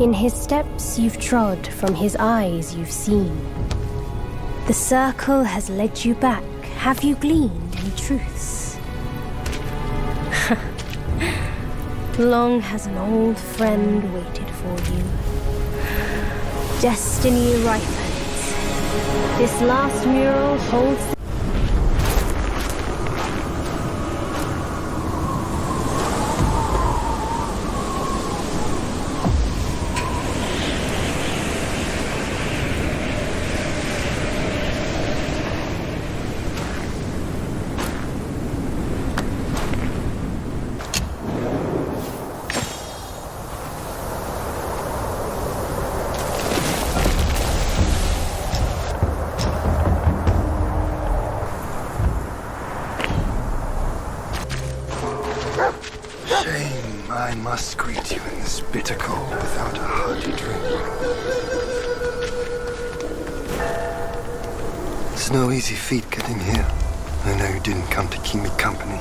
In his steps you've trod, from his eyes you've seen. The circle has led you back. Have you gleaned any truths? Long has an old friend waited for you. Destiny ripens. This last mural holds I must greet you in this bitter cold without a hearty drink. It's no easy feat getting here. I know you didn't come to keep me company.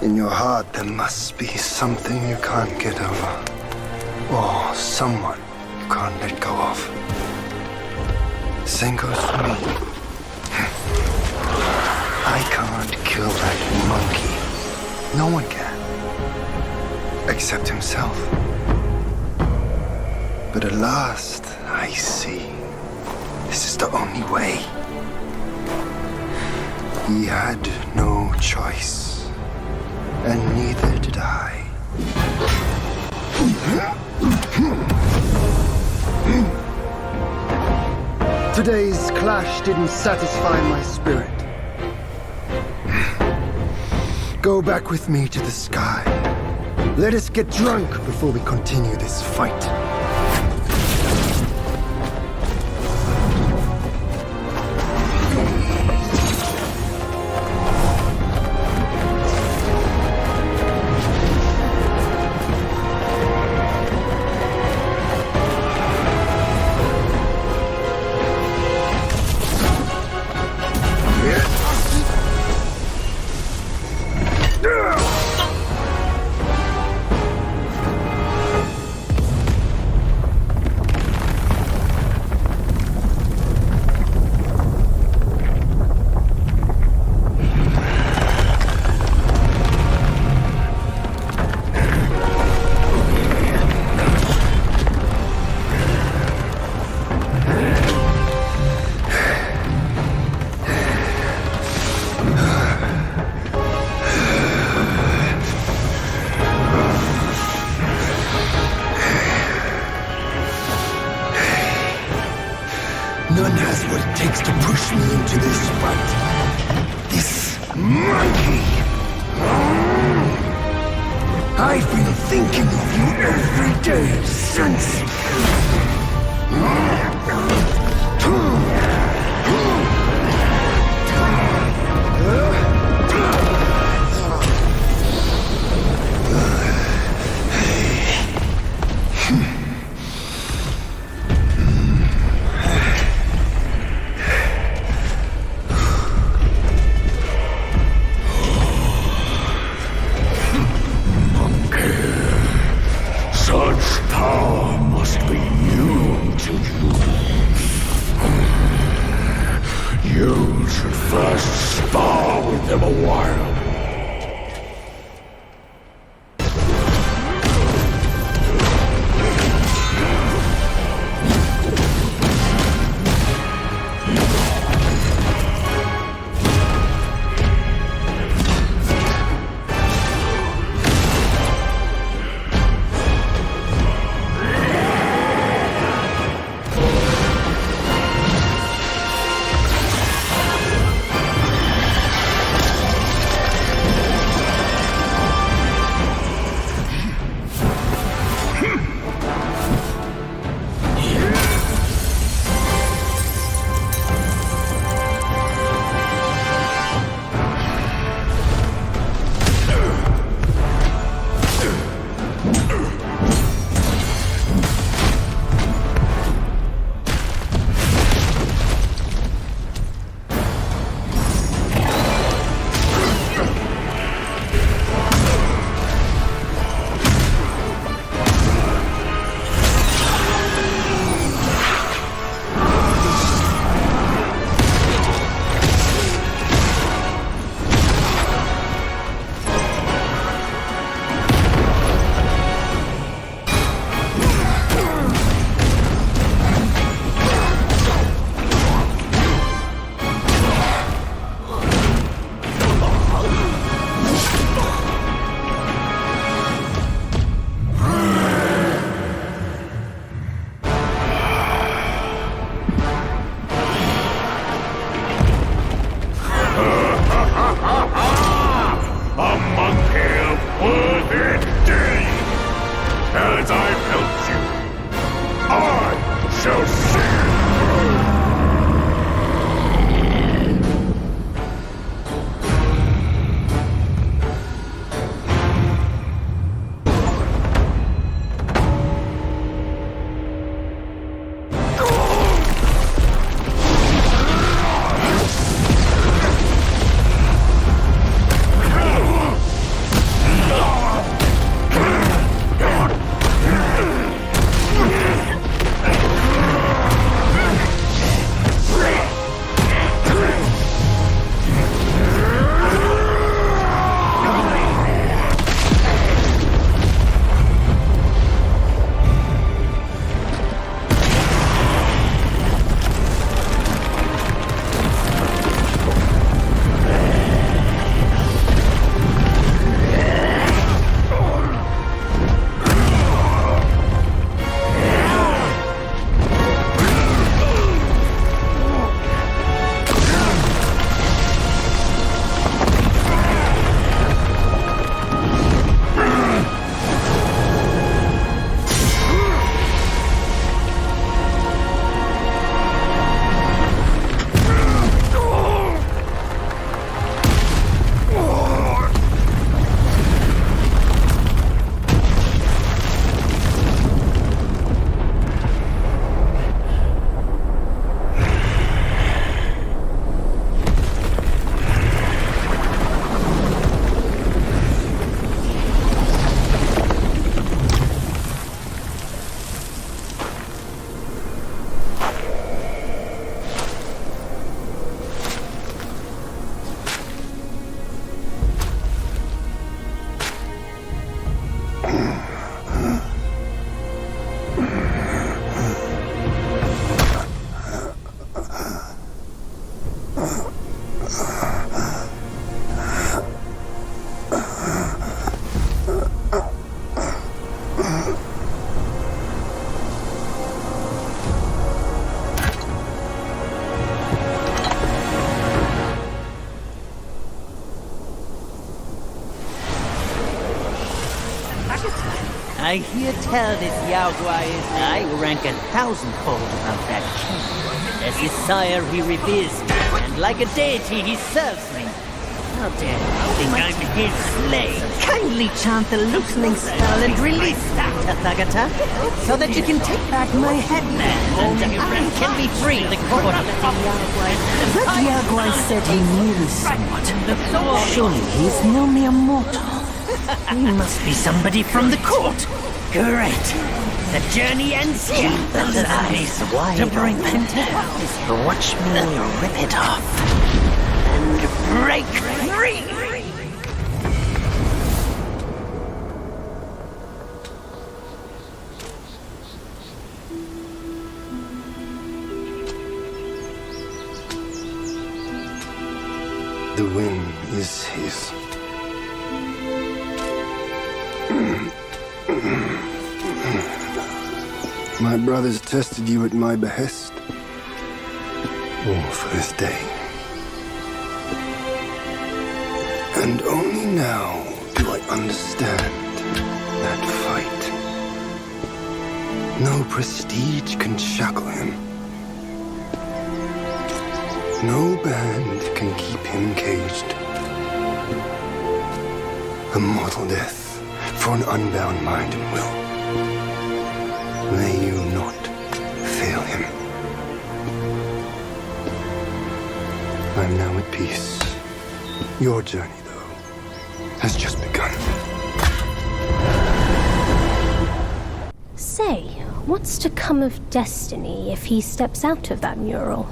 In your heart, there must be something you can't get over. Or someone you can't let go of. Same goes for me. I can't kill that monkey. No one can. Except himself. But at last, I see. This is the only way. He had no choice. And neither did I. Today's clash didn't satisfy my spirit. Go back with me to the sky. Let us get drunk before we continue this fight. None has what it takes to push me into this fight. This monkey. I've been thinking of you every day since. Such power must be new to you. You should first spar with them a while. As I've helped you, I shall see you through. I hear tell this Yaogwai is I rank 1,000-fold above that king. As his sire he reveres me, and like a deity he serves me. How dare you think I'm his slave? Kindly chant the loosening spell and release that, Tathagata, so that you can take back my headland and I can be free. That Yaogwai said he knew someone. Surely he's no mere mortal. He must be somebody from the court. Great. The journey ends here. Those eyes wide to bring them down. Watch me rip it off and break free. The win is his. My brothers tested you at my behest, all for this day. And only now do I understand that fight. No prestige can shackle him. No band can keep him caged. A mortal death for an unbound mind and will. May you not fail him. I'm now at peace. Your journey, though, has just begun. Say, what's to come of Destiny if he steps out of that mural?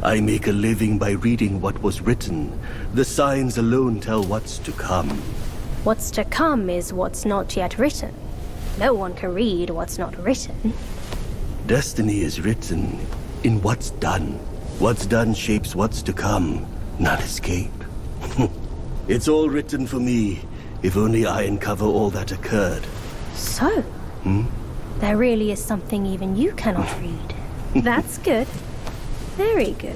I make a living by reading what was written. The signs alone tell what's to come. What's to come is what's not yet written. No one can read what's not written. Destiny is written in what's done. What's done shapes what's to come, not escape. It's all written for me, if only I uncover all that occurred. So? There really is something even you cannot read. That's good. Very good.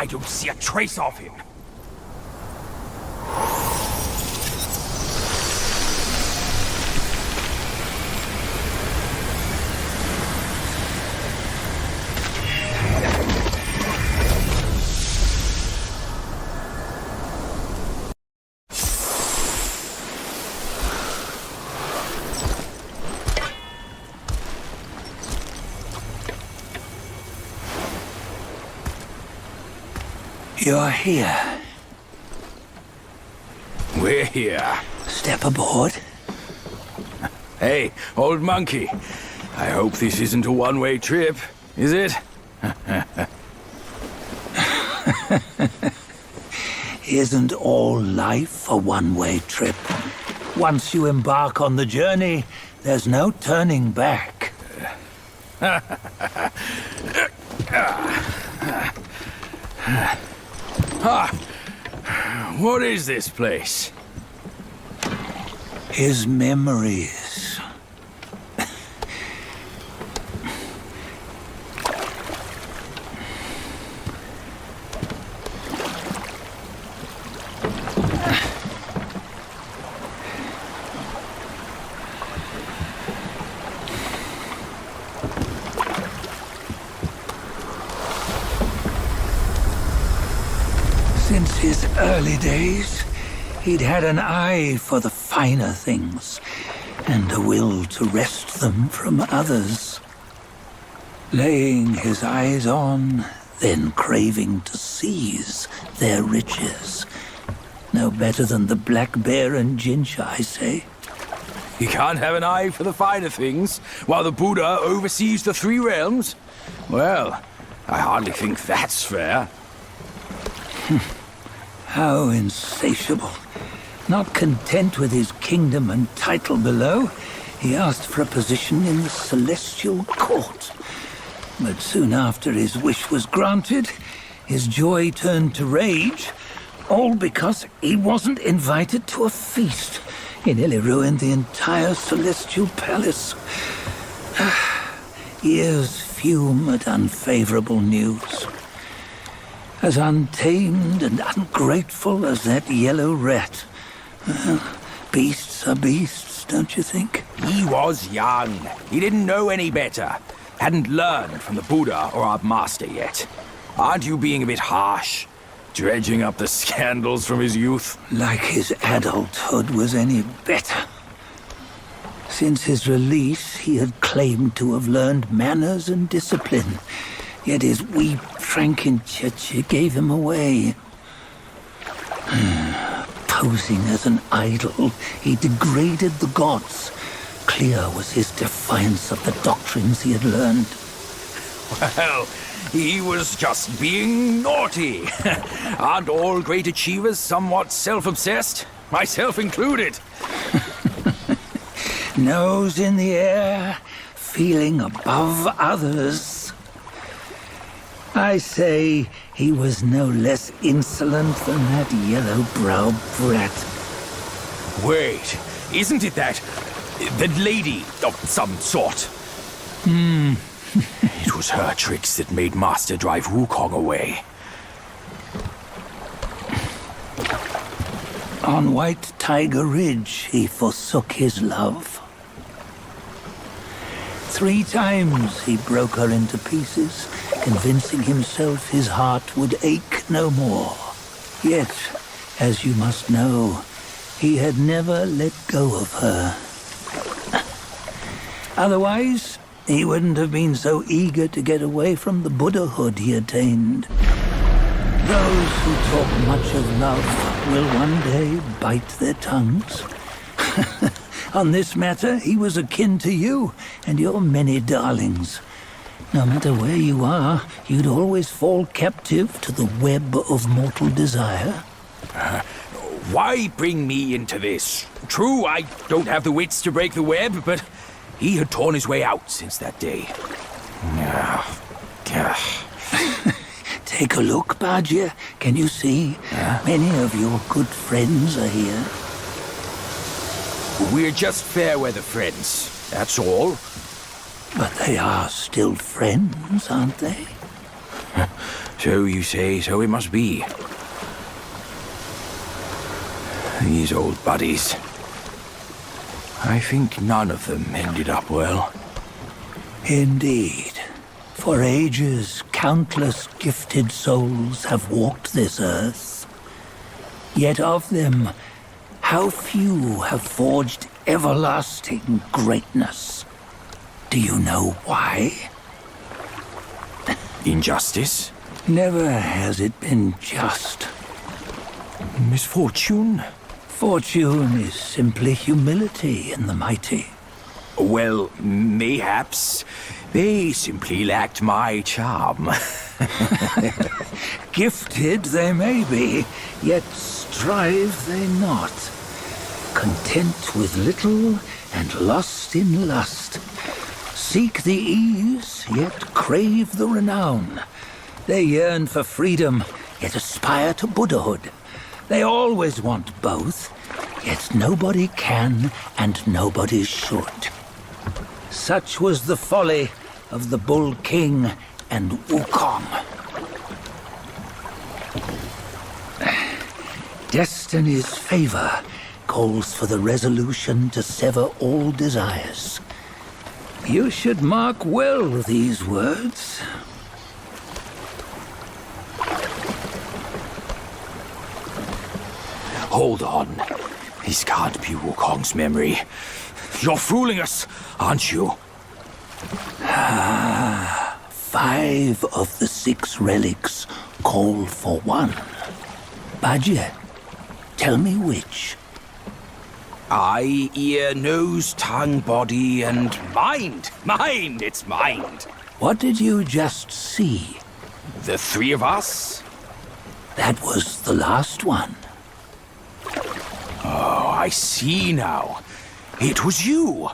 don't see a trace of him. You're here. We're here. Step aboard. Hey, old monkey. I hope this isn't a one-way trip, is it? Isn't all life a one-way trip? Once you embark on the journey, there's no turning back. What is this place? His memories. Since his early days, he'd had an eye for the finer things and a will to wrest them from others. Laying his eyes on, then craving to seize their riches. No better than the black bear and Jinch, I say. You can't have an eye for the finer things while the Buddha oversees the three realms? Well, I hardly think that's fair. How insatiable. Not content with his kingdom and title below, he asked for a position in the celestial court. But soon after his wish was granted, his joy turned to rage, all because he wasn't invited to a feast. He nearly ruined the entire celestial palace. Ears fume at unfavorable news. As untamed and ungrateful as that yellow rat. Beasts are beasts, don't you think? He was young. He didn't know any better. Hadn't learned from the Buddha or our master yet. Aren't you being a bit harsh? Dredging up the scandals from his youth? Like his adulthood was any better. Since his release, he had claimed to have learned manners and discipline. Yet his weak Frankenchurch gave him away. Posing as an idol, he degraded the gods. Clear was his defiance of the doctrines he had learned. Well, he was just being naughty. Aren't all great achievers somewhat self-obsessed? Myself included. Nose in the air, feeling above others. I say he was no less insolent than that yellow-browed brat. Wait, isn't it that lady of some sort? It was her tricks that made Master drive Wukong away. On White Tiger Ridge, he forsook his love. 3 times he broke her into pieces, convincing himself his heart would ache no more. Yet, as you must know, he had never let go of her. Otherwise, he wouldn't have been so eager to get away from the Buddhahood he attained. Those who talk much of love will one day bite their tongues. On this matter, he was akin to you and your many darlings. No matter where you are, you'd always fall captive to the web of mortal desire. Why bring me into this? True, I don't have the wits to break the web, but he had torn his way out since that day. Take a look, Bajia. Can you see? Many of your good friends are here. We're just fair-weather friends, that's all. But they are still friends, aren't they? So you say, so it must be. These old buddies. I think none of them ended up well. Indeed. For ages, countless gifted souls have walked this earth. Yet of them, how few have forged everlasting greatness? Do you know why? Injustice? Never has it been just. Misfortune? Fortune is simply humility in the mighty. Well, mayhaps they simply lacked my charm. Gifted they may be, yet strive they not. Content with little and lost in lust. Seek the ease, yet crave the renown. They yearn for freedom, yet aspire to Buddhahood. They always want both, yet nobody can and nobody should. Such was the folly of the Bull King and Wukong. Destiny's favor calls for the resolution to sever all desires. You should mark well these words. Hold on. This can't be Wukong's memory. You're fooling us, aren't you? 5 of the 6 relics call for one. Bajie, tell me which. Eye, ear, nose, tongue, body, and mind. Mind, it's mind. What did you just see? The 3 of us? That was the last one. Oh, I see now. It was you.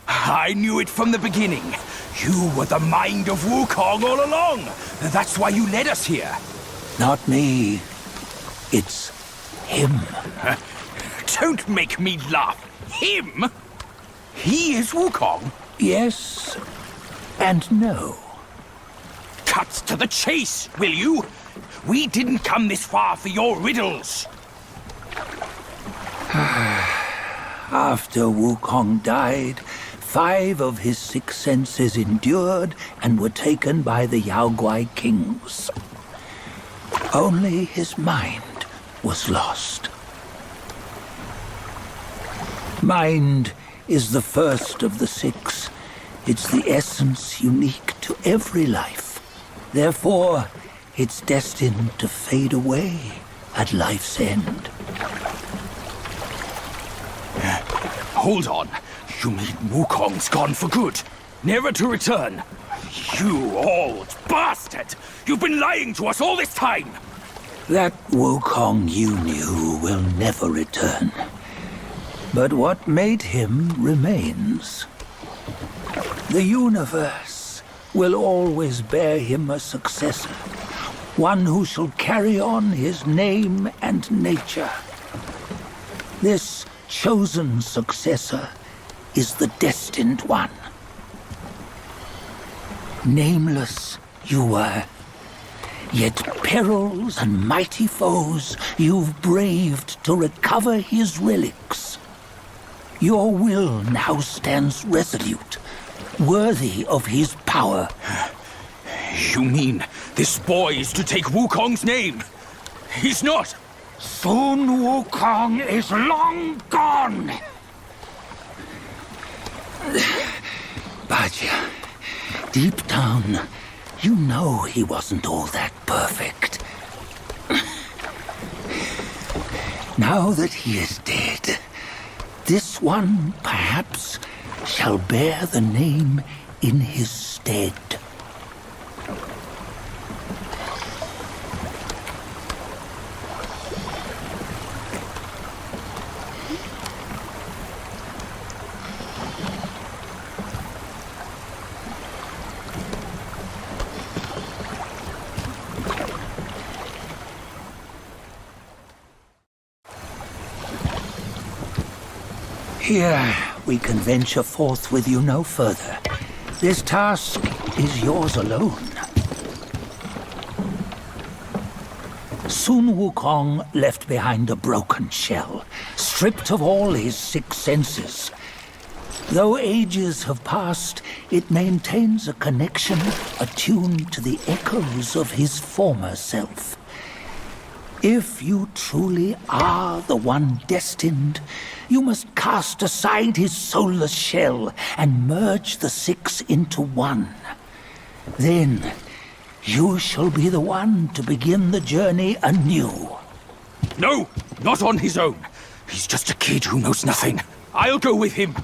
I knew it from the beginning. You were the mind of Wukong all along. That's why you led us here. Not me. It's him. Don't make me laugh. Him? He is Wukong? Yes and no. Cut to the chase, will you? We didn't come this far for your riddles. After Wukong died, 5 of his 6 senses endured and were taken by the Yaoguai kings. Only his mind was lost. Mind is the first of the 6. It's the essence unique to every life. Therefore, it's destined to fade away at life's end. Hold on. You mean Wukong's gone for good? Never to return? You old bastard! You've been lying to us all this time! That Wukong you knew will never return. But what made him remains. The universe will always bear him a successor, one who shall carry on his name and nature. This chosen successor is the destined one. Nameless you were, yet perils and mighty foes you've braved to recover his relics. Your will now stands resolute, worthy of his power. You mean this boy is to take Wukong's name? He's not! Soon Wukong is long gone! Bajie, deep down, you know he wasn't all that perfect. Now that he is dead, this one, perhaps, shall bear the name in his stead. Here, we can venture forth with you no further. This task is yours alone. Sun Wukong left behind a broken shell, stripped of all his 6 senses. Though ages have passed, it maintains a connection attuned to the echoes of his former self. If you truly are the one destined, you must cast aside his soulless shell and merge the 6 into one. Then, you shall be the one to begin the journey anew. No, not on his own. He's just a kid who knows nothing. I'll go with him.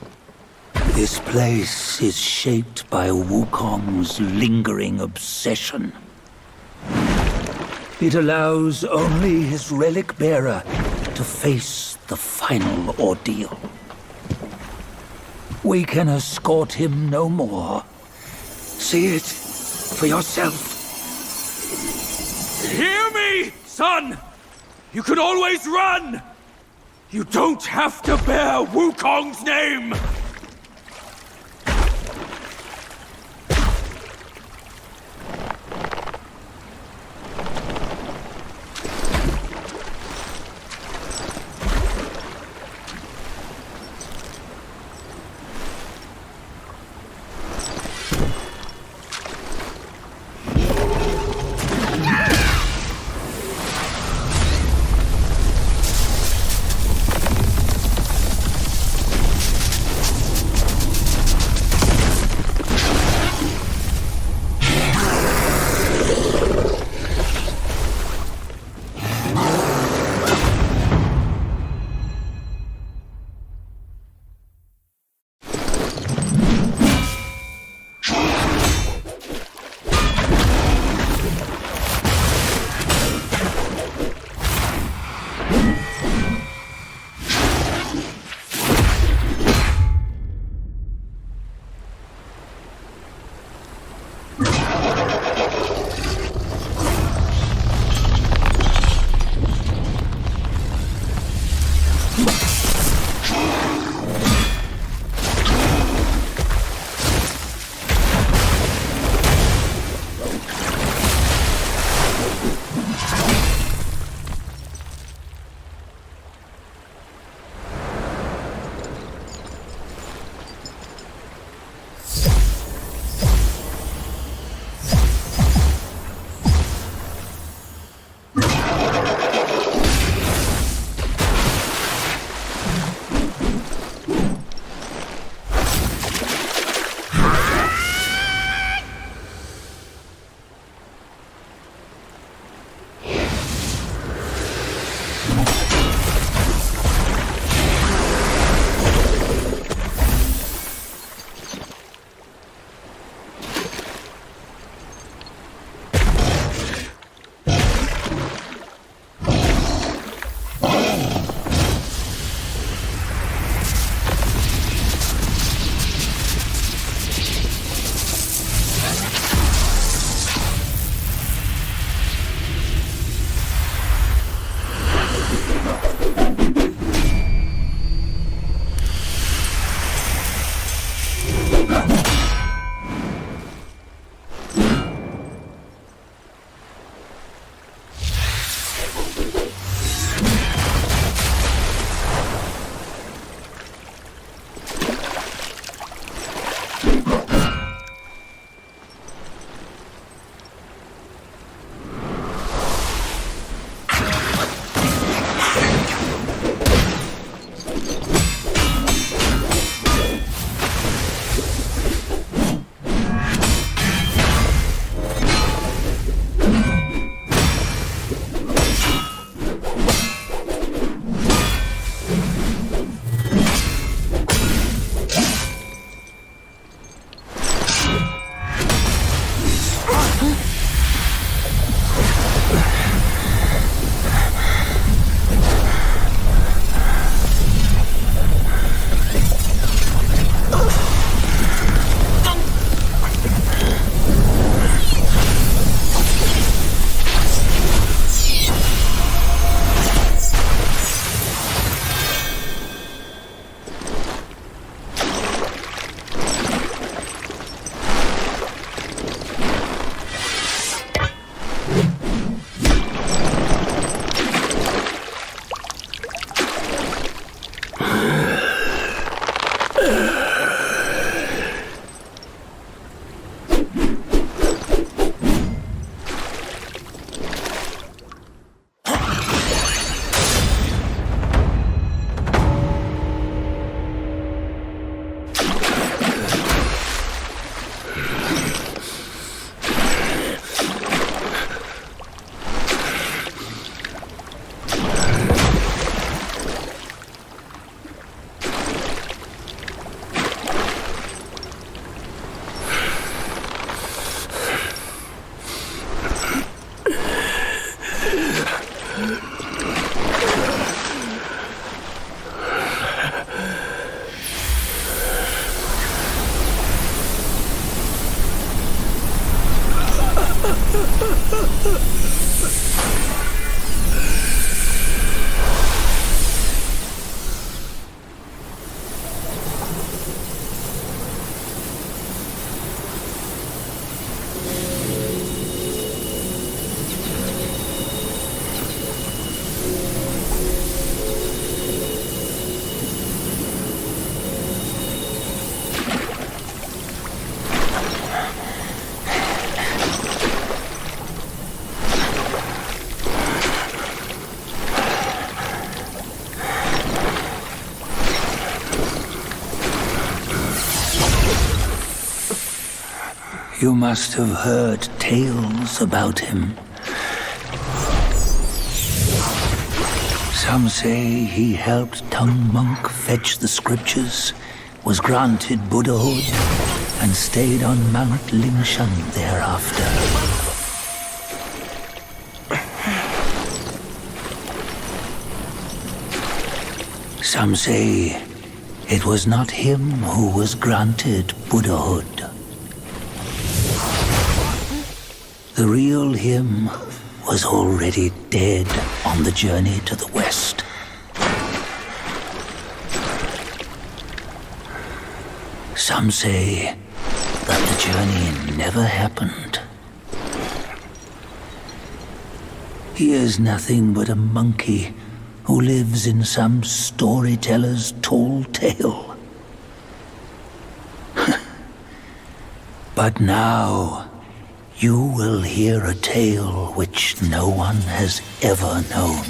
This place is shaped by Wukong's lingering obsession. It allows only his relic bearer to face the final ordeal. We can escort him no more. See it for yourself. Hear me, son! You can always run! You don't have to bear Wukong's name! You must have heard tales about him. Some say he helped Tung Monk fetch the scriptures, was granted Buddhahood, and stayed on Mount Lingshan thereafter. Some say it was not him who was granted Buddhahood. The real him was already dead on the journey to the west. Some say that the journey never happened. He is nothing but a monkey who lives in some storyteller's tall tale. But now, you will hear a tale which no one has ever known.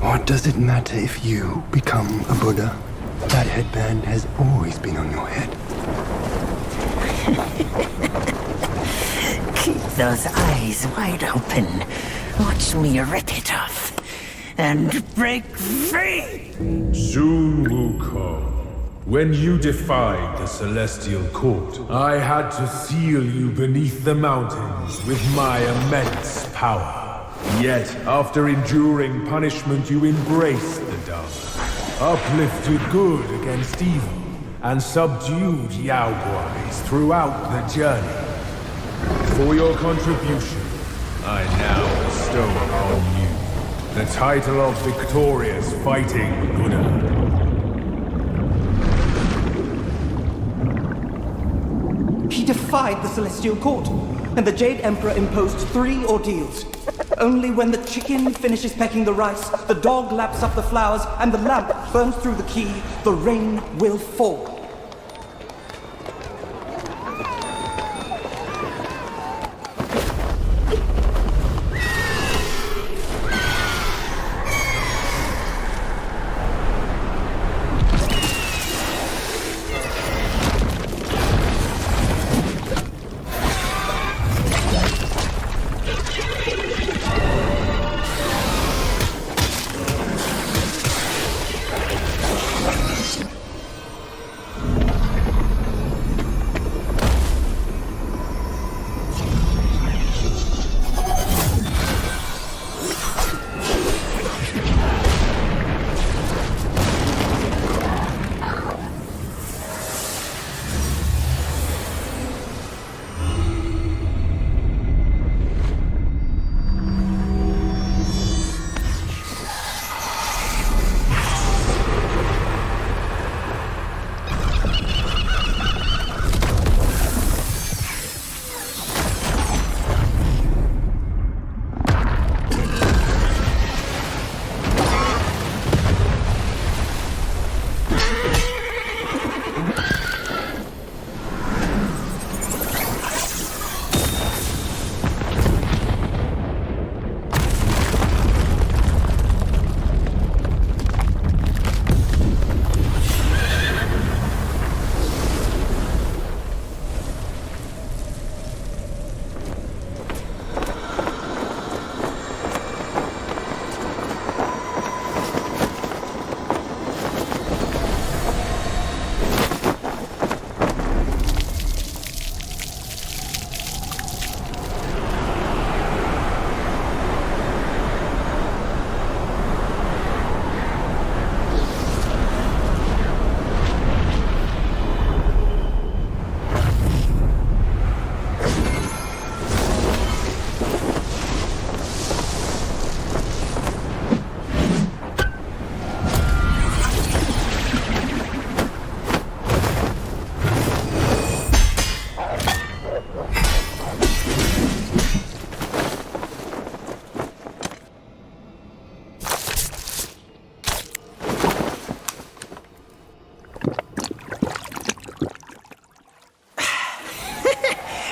What does it matter if you become a Buddha? That headband has always been on your head. Keep those eyes wide open. Watch me rip it off and break free. Sun Wukong, when you defied the Celestial Court, I had to seal you beneath the mountains with my immense power. Yet, after enduring punishment, you embraced the Dharma, uplifted good against evil, and subdued Yaoguais throughout the journey. For your contribution, I now bestow upon you the title of Victorious Fighting Buddha. He defied the Celestial Court, and the Jade Emperor imposed 3 ordeals. Only when the chicken finishes pecking the rice, the dog laps up the flowers, and the lamp burns through the key, the rain will fall.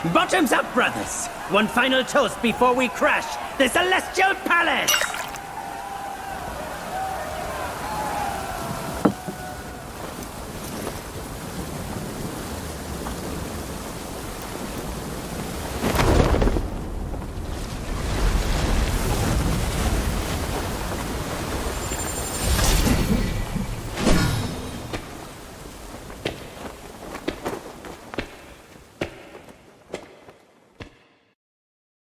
Bottoms up, brothers! One final toast before we crash the Celestial Palace!